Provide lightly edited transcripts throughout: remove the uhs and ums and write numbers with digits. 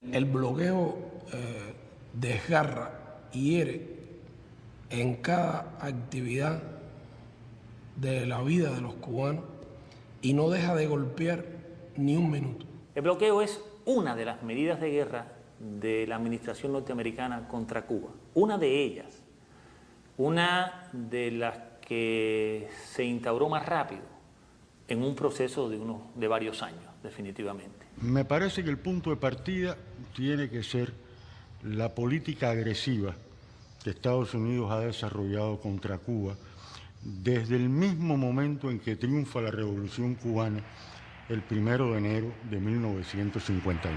El bloqueo desgarra y hiere en cada actividad de la vida de los cubanos y no deja de golpear ni un minuto. El bloqueo es una de las medidas de guerra de la administración norteamericana contra Cuba. Una de ellas, una de las que se instauró más rápido en un proceso de varios años, definitivamente. Me parece que el punto de partida tiene que ser la política agresiva que Estados Unidos ha desarrollado contra Cuba desde el mismo momento en que triunfa la Revolución Cubana el 1 de enero de 1951.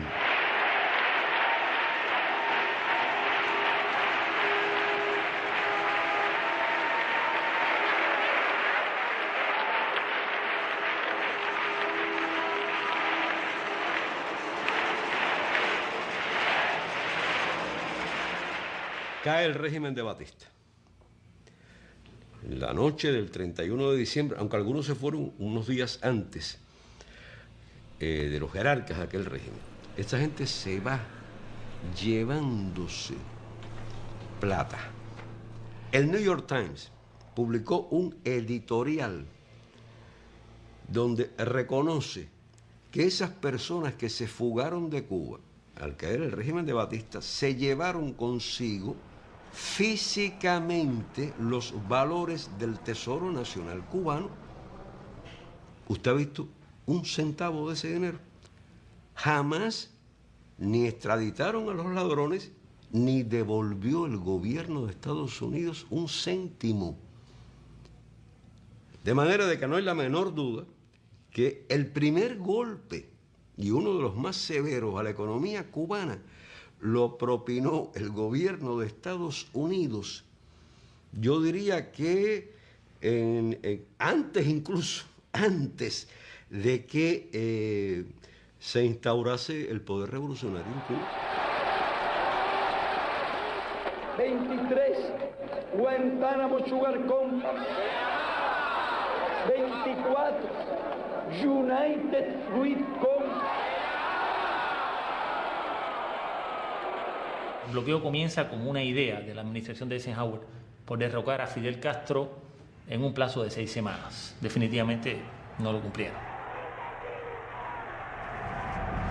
Cae el régimen de Batista. En la noche del 31 de diciembre, aunque algunos se fueron unos días antes de los jerarcas de aquel régimen, esta gente se va llevándose plata. El New York Times publicó un editorial donde reconoce que esas personas que se fugaron de Cuba al caer el régimen de Batista se llevaron consigo físicamente los valores del Tesoro Nacional cubano. ¿Usted ha visto un centavo de ese dinero? Jamás ni extraditaron a los ladrones, ni devolvió el gobierno de Estados Unidos un céntimo. De manera de que no hay la menor duda que el primer golpe, y uno de los más severos a la economía cubana, lo propinó el gobierno de Estados Unidos. Yo diría que antes de que se instaurase el poder revolucionario en Cuba. 23, Guantánamo Sugar Company. 24, United Fruit Company. El bloqueo comienza como una idea de la administración de Eisenhower por derrocar a Fidel Castro en un plazo de 6 semanas. Definitivamente no lo cumplieron.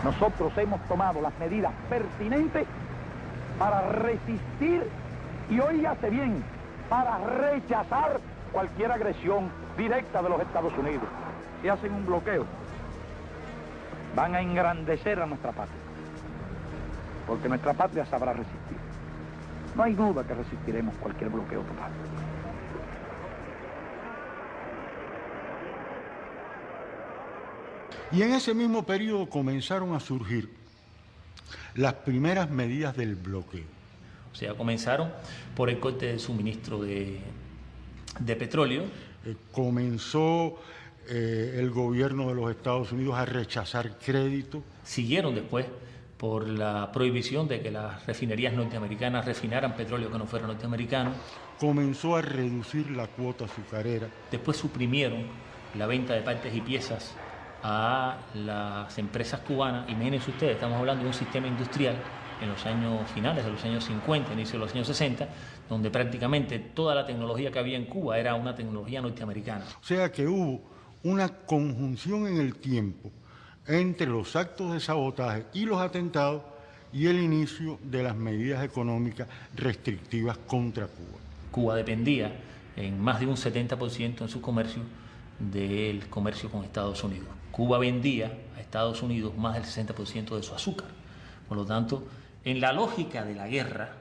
Nosotros hemos tomado las medidas pertinentes para resistir y, óigase bien, para rechazar cualquier agresión directa de los Estados Unidos. Si hacen un bloqueo, van a engrandecer a nuestra patria, porque nuestra patria sabrá resistir. No hay duda que resistiremos cualquier bloqueo total. Y en ese mismo periodo comenzaron a surgir las primeras medidas del bloqueo. O sea, comenzaron por el corte del suministro de petróleo. Comenzó el gobierno de los Estados Unidos a rechazar crédito. Siguieron después por la prohibición de que las refinerías norteamericanas refinaran petróleo que no fuera norteamericano. Comenzó a reducir la cuota azucarera. Después suprimieron la venta de partes y piezas a las empresas cubanas. Imagínense ustedes, estamos hablando de un sistema industrial en los años finales de los años 50, inicio de los años 60, donde prácticamente toda la tecnología que había en Cuba era una tecnología norteamericana. O sea que hubo una conjunción en el tiempo entre los actos de sabotaje y los atentados y el inicio de las medidas económicas restrictivas contra Cuba. Cuba dependía en más de un 70% en su comercio del comercio con Estados Unidos. Cuba vendía a Estados Unidos más del 60% de su azúcar. Por lo tanto, en la lógica de la guerra,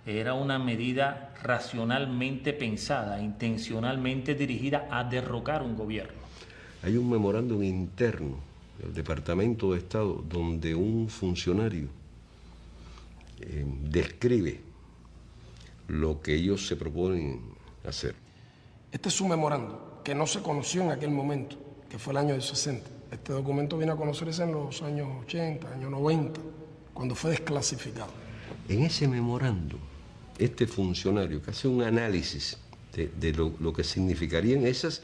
era una medida racionalmente pensada, intencionalmente dirigida a derrocar un gobierno. Hay un memorándum interno del Departamento de Estado donde un funcionario describe lo que ellos se proponen hacer. Este es un memorándum que no se conoció en aquel momento, que fue el año del 60. Este documento viene a conocerse en los años 80, años 90, cuando fue desclasificado. En ese memorándum, este funcionario que hace un análisis de lo que significarían esas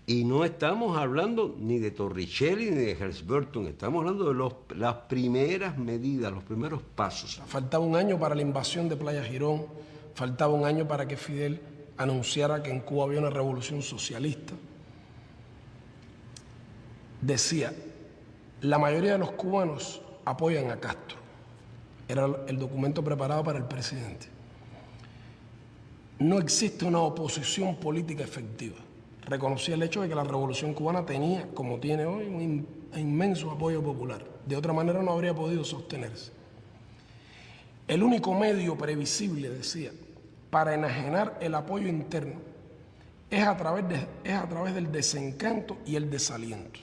Y no estamos hablando ni de Torricelli ni de Helms-Burton, estamos hablando de las primeras medidas, los primeros pasos. Faltaba un año para la invasión de Playa Girón, faltaba un año para que Fidel anunciara que en Cuba había una revolución socialista. Decía, la mayoría de los cubanos apoyan a Castro. Era el documento preparado para el presidente. No existe una oposición política efectiva. Reconocía el hecho de que la revolución cubana tenía, como tiene hoy, un inmenso apoyo popular. De otra manera no habría podido sostenerse. El único medio previsible, decía, para enajenar el apoyo interno es a través del desencanto y el desaliento.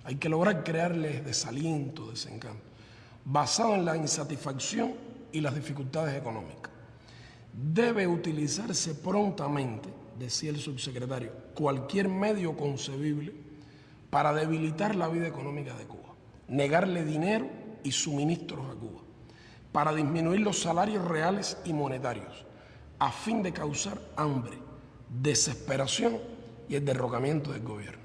Hay que lograr crearles desaliento, desencanto, basado en la insatisfacción y las dificultades económicas. Debe utilizarse prontamente, decía el subsecretario, cualquier medio concebible para debilitar la vida económica de Cuba, negarle dinero y suministros a Cuba, para disminuir los salarios reales y monetarios, a fin de causar hambre, desesperación y el derrocamiento del gobierno.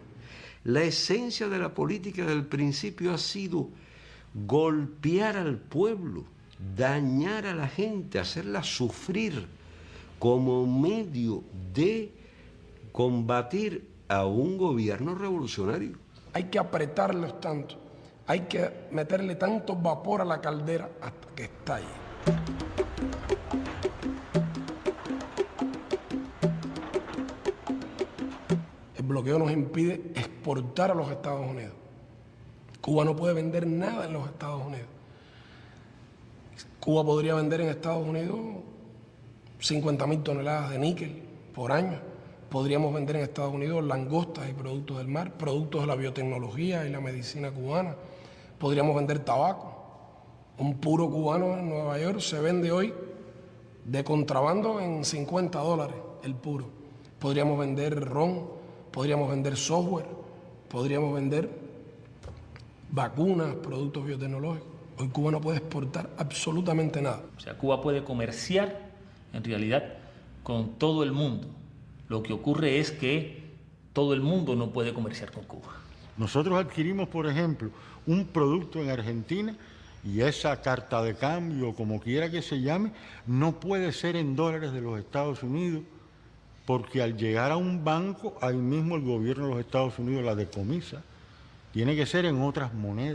La esencia de la política del principio ha sido golpear al pueblo, dañar a la gente, hacerla sufrir como medio de combatir a un gobierno revolucionario. Hay que apretarlos tanto, hay que meterle tanto vapor a la caldera hasta que estalle. El bloqueo nos impide exportar a los Estados Unidos. Cuba no puede vender nada en los Estados Unidos. Cuba podría vender en Estados Unidos 50.000 toneladas de níquel por año. Podríamos vender en Estados Unidos langostas y productos del mar, productos de la biotecnología y la medicina cubana. Podríamos vender tabaco. Un puro cubano en Nueva York se vende hoy de contrabando en $50 el puro. Podríamos vender ron, podríamos vender software, podríamos vender vacunas, productos biotecnológicos. Hoy Cuba no puede exportar absolutamente nada. O sea, Cuba puede comerciar en realidad con todo el mundo. Lo que ocurre es que todo el mundo no puede comerciar con Cuba. Nosotros adquirimos, por ejemplo, un producto en Argentina y esa carta de cambio, como quiera que se llame, no puede ser en dólares de los Estados Unidos, porque al llegar a un banco, ahí mismo el gobierno de los Estados Unidos la decomisa. Tiene que ser en otras monedas.